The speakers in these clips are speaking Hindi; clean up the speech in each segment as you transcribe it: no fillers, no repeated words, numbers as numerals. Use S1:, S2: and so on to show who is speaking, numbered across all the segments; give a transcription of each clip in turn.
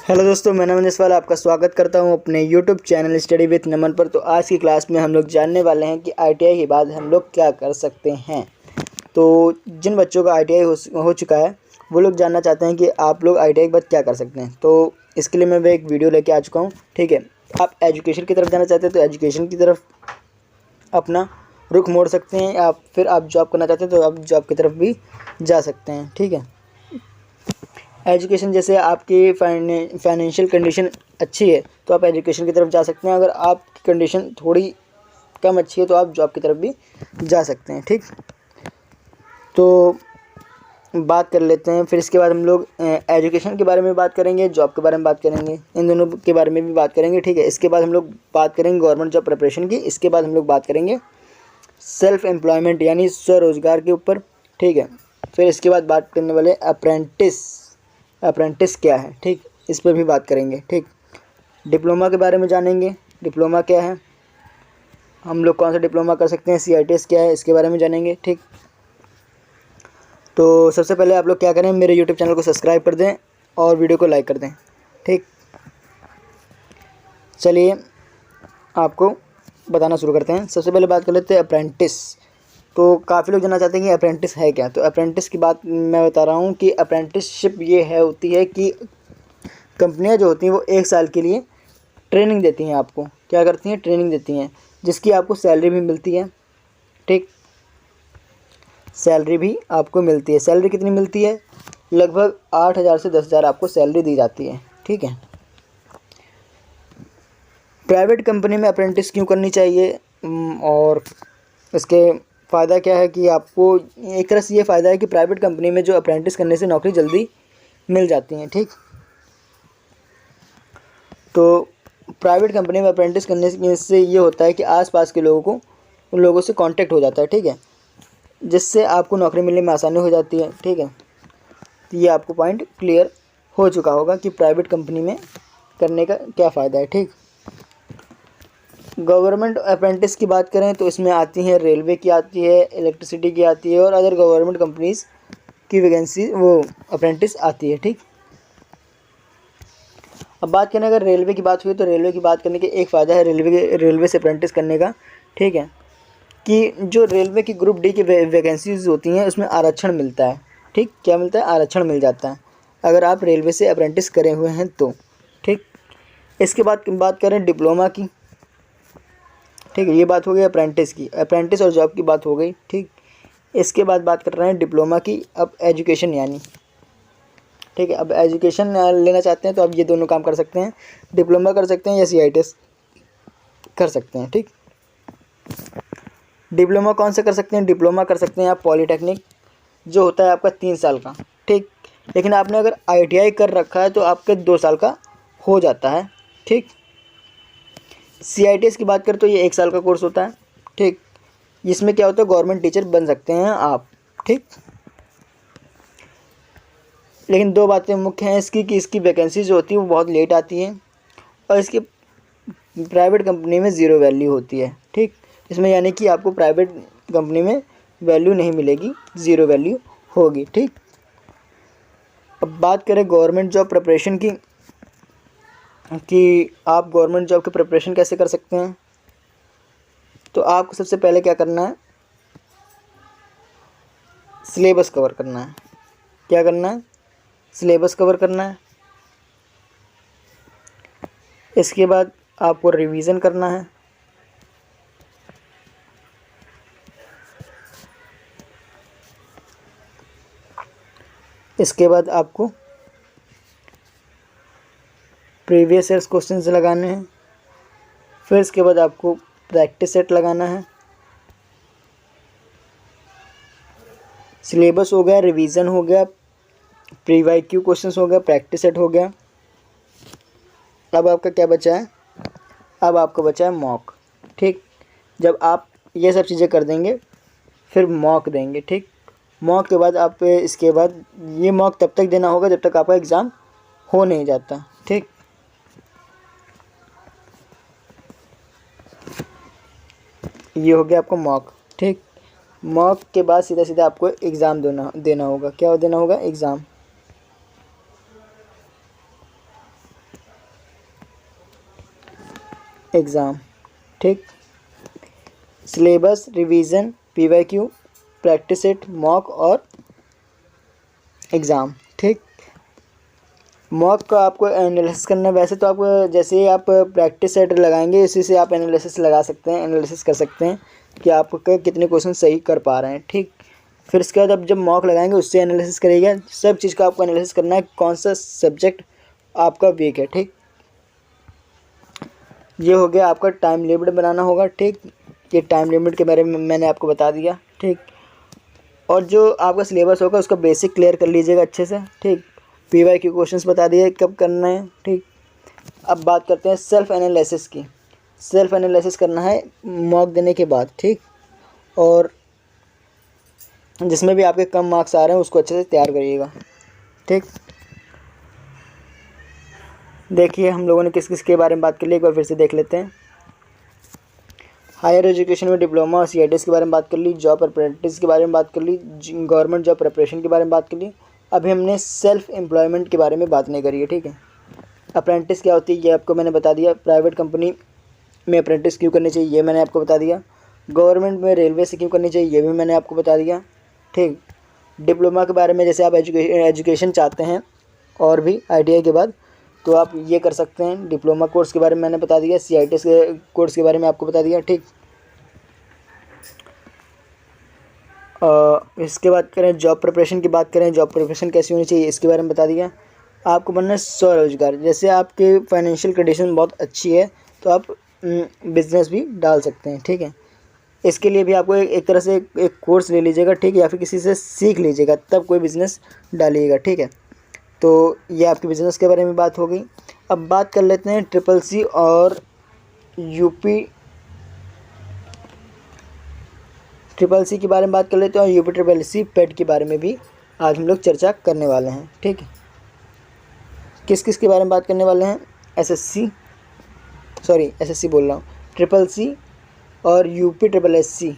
S1: हेलो दोस्तों, मैं नमन जसवाल आपका स्वागत करता हूं अपने यूट्यूब चैनल स्टडी विथ नमन पर। तो आज की क्लास में हम लोग जानने वाले हैं कि आईटीआई के बाद हम लोग क्या कर सकते हैं। तो जिन बच्चों का आईटीआई हो चुका है वो लोग जानना चाहते हैं कि आप लोग आईटीआई के बाद क्या कर सकते हैं। तो इसके लिए मैं एक वीडियो लेके आ चुका हूँ। ठीक है, आप एजुकेशन की तरफ जाना चाहते हैं तो एजुकेशन की तरफ अपना रुख मोड़ सकते हैं, या फिर आप जॉब करना चाहते हैं तो आप जॉब की तरफ भी जा सकते हैं। ठीक है, एजुकेशन जैसे आपकी फाइनेंशियल कंडीशन अच्छी है तो आप एजुकेशन की तरफ जा सकते हैं। अगर आपकी कंडीशन थोड़ी कम अच्छी है तो आप जॉब की तरफ भी जा सकते हैं। ठीक, तो बात कर लेते हैं। फिर इसके बाद हम लोग एजुकेशन के बारे में बात करेंगे, जॉब के बारे में बात करेंगे, इन दोनों के बारे में भी बात करेंगे। ठीक है, इसके बाद हम लोग बात करेंगे गवर्नमेंट जॉब प्रिपरेशन की। इसके बाद हम लोग बात करेंगे सेल्फ एम्प्लॉयमेंट यानी स्वरोजगार के ऊपर। ठीक है, फिर इसके बाद बात करने वाले अप्रेंटिस क्या है। ठीक, इस पर भी बात करेंगे। ठीक, डिप्लोमा के बारे में जानेंगे, डिप्लोमा क्या है, हम लोग कौन सा डिप्लोमा कर सकते हैं, CITS क्या है, इसके बारे में जानेंगे। ठीक, तो सबसे पहले आप लोग क्या करें, मेरे YouTube चैनल को सब्सक्राइब कर दें और वीडियो को लाइक कर दें। ठीक, चलिए आपको बताना शुरू करते हैं। सबसे पहले बात कर लेते हैं अप्रेंटिस। तो काफ़ी लोग जानना चाहते हैं कि अप्रेंटिस है क्या। तो अप्रेंटिस की बात मैं बता रहा हूँ कि अप्रेंटिसशिप ये होती है कि कंपनियां जो होती हैं वो 1 साल के लिए ट्रेनिंग देती हैं आपको। क्या करती हैं, ट्रेनिंग देती हैं, जिसकी आपको सैलरी भी मिलती है। ठीक, सैलरी भी आपको मिलती है। सैलरी कितनी मिलती है, लगभग 8,000 से 10,000 आपको सैलरी दी जाती है। ठीक है, प्राइवेट कंपनी में अप्रेंटिस क्यों करनी चाहिए और इसके फ़ायदा क्या है कि आपको एक तरह से ये फ़ायदा है कि प्राइवेट कंपनी में जो अप्रेंटिस करने से नौकरी जल्दी मिल जाती है। ठीक, तो प्राइवेट कंपनी में अप्रेंटिस करने से ये होता है कि आसपास के लोगों को उन लोगों से कांटेक्ट हो जाता है। ठीक है, जिससे आपको नौकरी मिलने में आसानी हो जाती है। ठीक है, तो ये आपको पॉइंट क्लियर हो चुका होगा कि प्राइवेट कंपनी में करने का क्या फ़ायदा है। ठीक, गवर्नमेंट अप्रेंटिस की बात करें तो इसमें आती हैं रेलवे की आती है, इलेक्ट्रिसिटी की आती है और अदर गवर्नमेंट कंपनीज़ की वैकेंसी वो अप्रेंटिस आती है। ठीक, अब बात करें अगर रेलवे की बात हुई तो रेलवे की बात करने के एक फ़ायदा है रेलवे से अप्रेंटिस करने का। ठीक है, कि जो रेलवे की ग्रुप डी की वैकेंसीज होती हैं उसमें आरक्षण मिलता है। ठीक, क्या मिलता है, आरक्षण मिल जाता है अगर आप रेलवे से अप्रेंटिस करे हुए हैं तो। ठीक, इसके बाद बात करें डिप्लोमा की। ठीक है, ये बात हो गई अप्रेंटिस की, अप्रेंटिस और जॉब की बात हो गई। ठीक, इसके बाद बात कर रहे हैं डिप्लोमा की। अब एजुकेशन यानी, ठीक है, अब एजुकेशन लेना चाहते हैं तो आप ये दोनों काम कर सकते हैं, डिप्लोमा कर सकते हैं या CITS कर सकते हैं। ठीक, डिप्लोमा कौन से कर सकते हैं, डिप्लोमा कर सकते हैं आप पॉलीटेक्निक जो होता है आपका 3 साल का। ठीक, लेकिन आपने अगर ITI कर रखा है तो आपके 2 साल का हो जाता है। ठीक, CITS की बात करें तो ये 1 साल का कोर्स होता है। ठीक, इसमें क्या होता है, गवर्नमेंट टीचर बन सकते हैं आप। ठीक, लेकिन 2 बातें मुख्य हैं इसकी कि इसकी वैकेंसी जो होती है वो बहुत लेट आती है और इसकी प्राइवेट कंपनी में ज़ीरो वैल्यू होती है। ठीक, इसमें यानी कि आपको प्राइवेट कंपनी में वैल्यू नहीं मिलेगी, ज़ीरो वैल्यू होगी। ठीक, अब बात करें गवर्नमेंट जॉब प्रिपरेशन की कि आप गवर्नमेंट जॉब की प्रिपरेशन कैसे कर सकते हैं। तो आपको सबसे पहले क्या करना है, सिलेबस कवर करना है। क्या करना है, सिलेबस कवर करना है। इसके बाद आपको रिवीजन करना है। इसके बाद आपको प्रीवियस ईयर्स क्वेश्चंस लगाने हैं। फिर इसके बाद आपको प्रैक्टिस सेट लगाना है। सिलेबस हो गया, रिवीजन हो गया, प्रीवाईक्यू क्वेश्चंस हो गया, प्रैक्टिस सेट हो गया। अब आपका क्या बचा है, अब आपको बचा है मॉक। ठीक, जब आप ये सब चीज़ें कर देंगे फिर मॉक देंगे। ठीक, मॉक के बाद आप इसके बाद ये मॉक तब तक देना होगा जब तक आपका एग्ज़ाम हो नहीं जाता। ठीक, ये हो गया आपको मॉक। ठीक, मॉक के बाद सीधा सीधा आपको एग्ज़ाम देना होगा। क्या देना होगा, एग्ज़ाम। एग्ज़ाम, ठीक। Syllabus, revision, PYQ, practice set, mock और एग्ज़ाम, ठीक। मॉक का आपको एनालिसिस करना है। वैसे तो आपको जैसे ही आप प्रैक्टिस सेट लगाएंगे इसी से आप एनालिसिस लगा सकते हैं, एनालिसिस कर सकते हैं कि आप कितने क्वेश्चन सही कर पा रहे हैं, ठीक। फिर इसके बाद आप जब मॉक लगाएंगे उससे एनालिसिस करिएगा। सब चीज़ का आपको एनालिसिस करना है, कौन सा सब्जेक्ट आपका वीक है, ठीक। ये हो गया। आपका टाइम लिमिट बनाना होगा, ठीक। ये टाइम लिमिट के बारे में मैंने आपको बता दिया, ठीक। और जो आपका सिलेबस होगा उसका बेसिक क्लियर कर लीजिएगा अच्छे से, ठीक। PYQ क्वेश्चंस बता दिए कब करना है, ठीक। अब बात करते हैं सेल्फ एनालिसिस की। सेल्फ एनालिसिस करना है मॉक देने के बाद, ठीक। और जिसमें भी आपके कम मार्क्स आ रहे हैं उसको अच्छे से तैयार करिएगा, ठीक। देखिए हम लोगों ने किस किस के बारे में बात कर ली, एक बार फिर से देख लेते हैं। हायर एजुकेशन में डिप्लोमा और CITS के बारे में बात कर ली, जॉब अप्रेंटिस के बारे में बात कर ली, गवर्नमेंट जॉब प्रिपरेशन के बारे में बात कर ली। अभी हमने सेल्फ एम्प्लॉयमेंट के बारे में बात नहीं करी है, ठीक है। अप्रेंटिस क्या होती है ये आपको मैंने बता दिया। प्राइवेट कंपनी में अप्रेंटिस क्यों करनी चाहिए ये मैंने आपको बता दिया। गवर्नमेंट में रेलवे से क्यों करनी चाहिए ये भी मैंने आपको बता दिया, ठीक। डिप्लोमा के बारे में जैसे आप एजुकेशन चाहते हैं और भी ITI के बाद तो आप ये कर सकते हैं। डिप्लोमा कोर्स के बारे में मैंने बता दिया, CITS के कोर्स के बारे में आपको बता दिया, ठीक। इसके बाद करें जॉब प्रिपरेशन की बात करें, जॉब प्रिपरेशन कैसी होनी चाहिए इसके बारे में बता दिया। आपको बनना है स्वरोजगार। जैसे आपके फाइनेंशियल कंडीशन बहुत अच्छी है तो आप बिज़नेस भी डाल सकते हैं, ठीक है। इसके लिए भी आपको एक तरह से एक कोर्स ले लीजिएगा, ठीक है, या फिर किसी से सीख लीजिएगा तब कोई बिज़नेस डालिएगा, ठीक है। तो ये आपके बिज़नेस के बारे में बात हो गई। अब बात कर लेते हैं CCC और CCC के बारे में बात कर लेते हैं और UPCCC पेड के बारे में भी आज हम लोग चर्चा करने वाले हैं, ठीक है। किस किस के बारे में बात करने वाले हैं? SSC बोल रहा हूँ, CCC और UPSSC।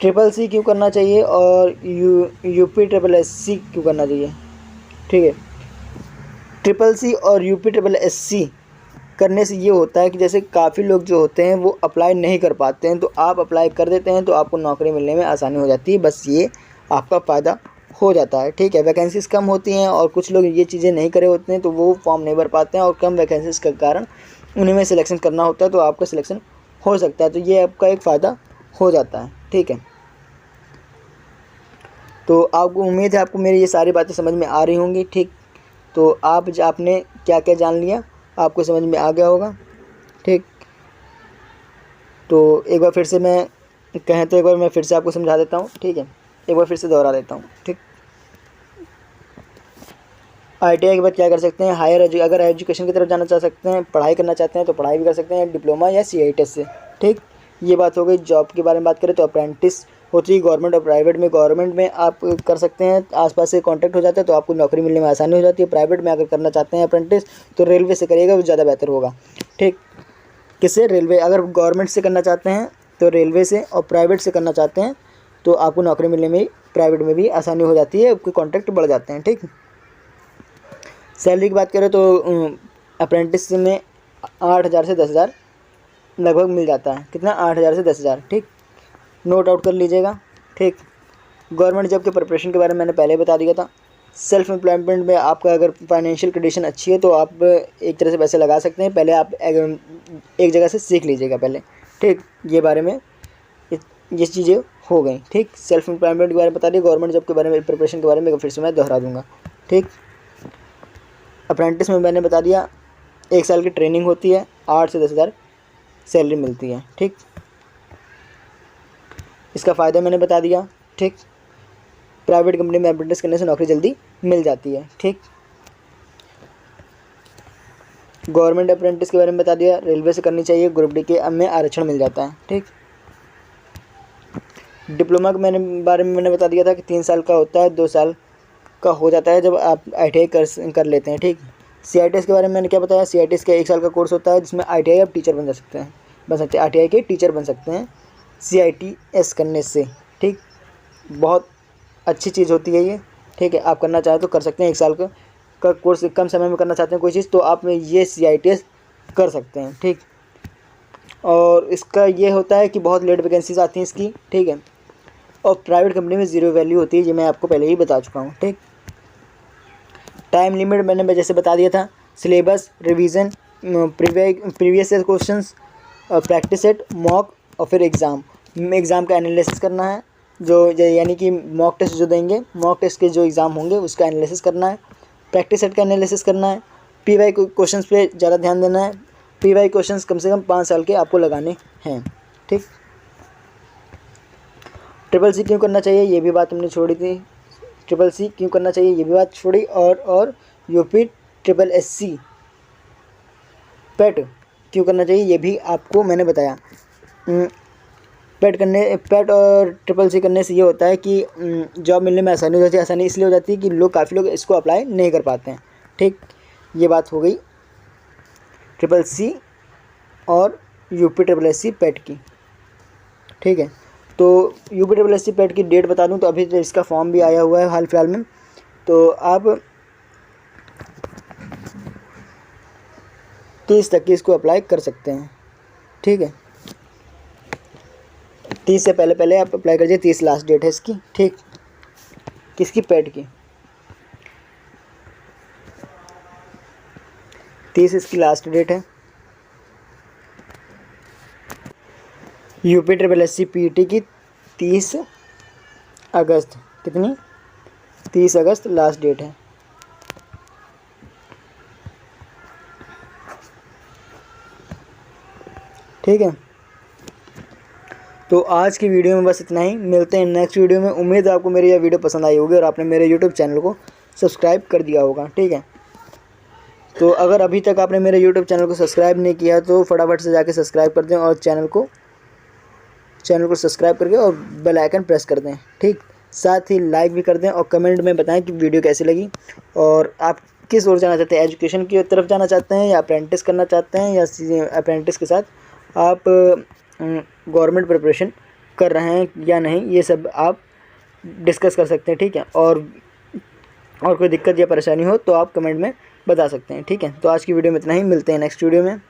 S1: CCC क्यों करना चाहिए और UPSSC क्यों करना चाहिए, ठीक है। CCC और UPSSC करने से ये होता है कि जैसे काफ़ी लोग जो होते हैं वो अप्लाई नहीं कर पाते हैं तो आप अप्लाई कर देते हैं तो आपको नौकरी मिलने में आसानी हो जाती है। बस ये आपका फ़ायदा हो जाता है, ठीक है। वैकेंसीज कम होती हैं और कुछ लोग ये चीज़ें नहीं करे होते हैं तो वो फॉर्म नहीं भर पाते हैं और कम वैकेंसीज के कारण उन्हीं में सिलेक्शन करना होता है तो आपका सिलेक्शन हो सकता है। तो ये आपका एक फ़ायदा हो जाता है, ठीक है। तो आपको उम्मीद है आपको मेरी ये सारी बातें समझ में आ रही होंगी, ठीक। तो आपने क्या क्या जान लिया आपको समझ में आ गया होगा, ठीक। तो एक बार फिर से मैं कहें तो एक बार मैं फिर से आपको समझा देता हूँ, ठीक है। एक बार फिर से दोहरा देता हूँ, ठीक। ITI के बाद क्या कर सकते हैं? अगर एजुकेशन की तरफ जाना चाह सकते हैं, पढ़ाई करना चाहते हैं तो पढ़ाई भी कर सकते हैं डिप्लोमा या CITS से, ठीक। ये बात हो गई। जॉब के बारे में बात करें तो अप्रेंटिस होती है गवर्नमेंट और प्राइवेट में। गवर्नमेंट में आप कर सकते हैं, आसपास से कॉन्टैक्ट हो जाता है तो आपको नौकरी मिलने में आसानी हो जाती है। प्राइवेट में अगर करना चाहते हैं अप्रेंटिस तो रेलवे से करिएगा, वो ज़्यादा बेहतर होगा, ठीक। किससे? रेलवे। अगर गवर्नमेंट से करना चाहते हैं तो रेलवे से, और प्राइवेट से करना चाहते हैं तो आपको नौकरी मिलने में प्राइवेट में भी आसानी हो जाती है, आपके कॉन्टैक्ट बढ़ जाते हैं, ठीक। सैलरी की बात करें तो अप्रेंटिस में 8,000 से 10,000 लगभग मिल जाता है। कितना? 8,000 से 10,000, ठीक। नोट आउट कर लीजिएगा, ठीक। गवर्नमेंट जॉब के प्रिपरेशन के बारे में मैंने पहले बता दिया था। सेल्फ एम्प्लॉयमेंट में आपका अगर फाइनेंशियल कंडीशन अच्छी है तो आप एक तरह से पैसे लगा सकते हैं। पहले आप एक जगह से सीख लीजिएगा पहले, ठीक। ये बारे में ये चीज़ें हो गई, ठीक। सेल्फ एम्प्लॉयमेंट के बारे में बता दिया। गवर्नमेंट जॉब के बारे में प्रिपरेशन के बारे में फिर से मैं दोहरा दूँगा, ठीक। अप्रेंटिस में मैंने बता दिया 1 साल की ट्रेनिंग होती है, 8 से 10,000 सैलरी मिलती है, ठीक। इसका फ़ायदा मैंने बता दिया, ठीक। प्राइवेट कंपनी में अप्रेंटिस करने से नौकरी जल्दी मिल जाती है, ठीक। गवर्नमेंट अप्रेंटिस के बारे में बता दिया। रेलवे से करनी चाहिए, ग्रुप डी के में आरक्षण मिल जाता है, ठीक। डिप्लोमा के बारे में मैंने बता दिया था कि 3 साल का होता है, 2 साल का हो जाता है जब आप ITI कर लेते हैं, ठीक। CITS के बारे में मैंने क्या बताया? CITS का 1 साल का कोर्स होता है जिसमें ITI आप टीचर बन सकते हैं, ITI के टीचर बन सकते हैं CITS करने से, ठीक। बहुत अच्छी चीज़ होती है ये, ठीक है। आप करना चाहें तो कर सकते हैं 1 साल का का कोर्स कम समय में करना चाहते हैं कोई चीज़, तो आप ये CITS कर सकते हैं। ठीक, और इसका ये होता है कि बहुत लेट वैकेंसीज आती हैं इसकी। ठीक है, और प्राइवेट कंपनी में ज़ीरो वैल्यू होती है, ये मैं आपको पहले ही बता चुका हूँ। ठीक, टाइम लिमिट मैंने जैसे बता दिया था। Syllabus, revision, previous questions, practice set, mock और फिर एग्ज़ाम का एनालिसिस करना है। जो यानी कि मॉक टेस्ट जो देंगे, मॉक टेस्ट के जो एग्ज़ाम होंगे उसका एनालिसिस करना है। प्रैक्टिस सेट का एनालिसिस करना है। PY क्वेश्चंस पे ज़्यादा ध्यान देना है। PY क्वेश्चंस कम से कम 5 साल के आपको लगाने हैं। ठीक, CCC क्यों करना चाहिए ये भी बात हमने छोड़ी थी। CCC क्यों करना चाहिए ये भी बात छोड़ी। और UPSSC पेट क्यों करना चाहिए ये भी आपको मैंने बताया। पेट और CCC करने से ये होता है कि जॉब मिलने में आसानी हो जाती है। आसानी इसलिए हो जाती है कि काफ़ी लोग इसको अप्लाई नहीं कर पाते हैं। ठीक, ये बात हो गई CCC और UPSSC पेट की। ठीक है, तो UPSSC पेट की डेट बता दूं तो अभी तो इसका फॉर्म भी आया हुआ है हाल फिलहाल में, तो आप 30 तक की इसको अप्लाई कर सकते हैं। ठीक है, 30 से पहले आप अप्लाई कर दीजिए। 30 लास्ट डेट है इसकी। ठीक, किसकी? पेट की। 30 इसकी लास्ट डेट है। UPSSC PET की 30 अगस्त, कितनी? 30 अगस्त लास्ट डेट है। ठीक है, तो आज की वीडियो में बस इतना ही। मिलते हैं नेक्स्ट वीडियो में। उम्मीद है आपको मेरी यह वीडियो पसंद आई होगी और आपने मेरे YouTube चैनल को सब्सक्राइब कर दिया होगा। ठीक है, तो अगर अभी तक आपने मेरे YouTube चैनल को सब्सक्राइब नहीं किया तो फटाफट से जाके सब्सक्राइब कर दें और चैनल को सब्सक्राइब करके और बेल आइकन प्रेस कर दें। ठीक, साथ ही लाइक भी कर दें और कमेंट में बताएं कि वीडियो कैसी लगी और आप किस ओर जाना चाहते हैं। एजुकेशन की तरफ जाना चाहते हैं या अप्रेंटिस करना चाहते हैं, या अप्रेंटिस के साथ आप गवर्नमेंट प्रिपरेशन कर रहे हैं या नहीं, ये सब आप डिस्कस कर सकते हैं। ठीक है, और कोई दिक्कत या परेशानी हो तो आप कमेंट में बता सकते हैं। ठीक है, तो आज की वीडियो में इतना ही। मिलते हैं नेक्स्ट वीडियो में।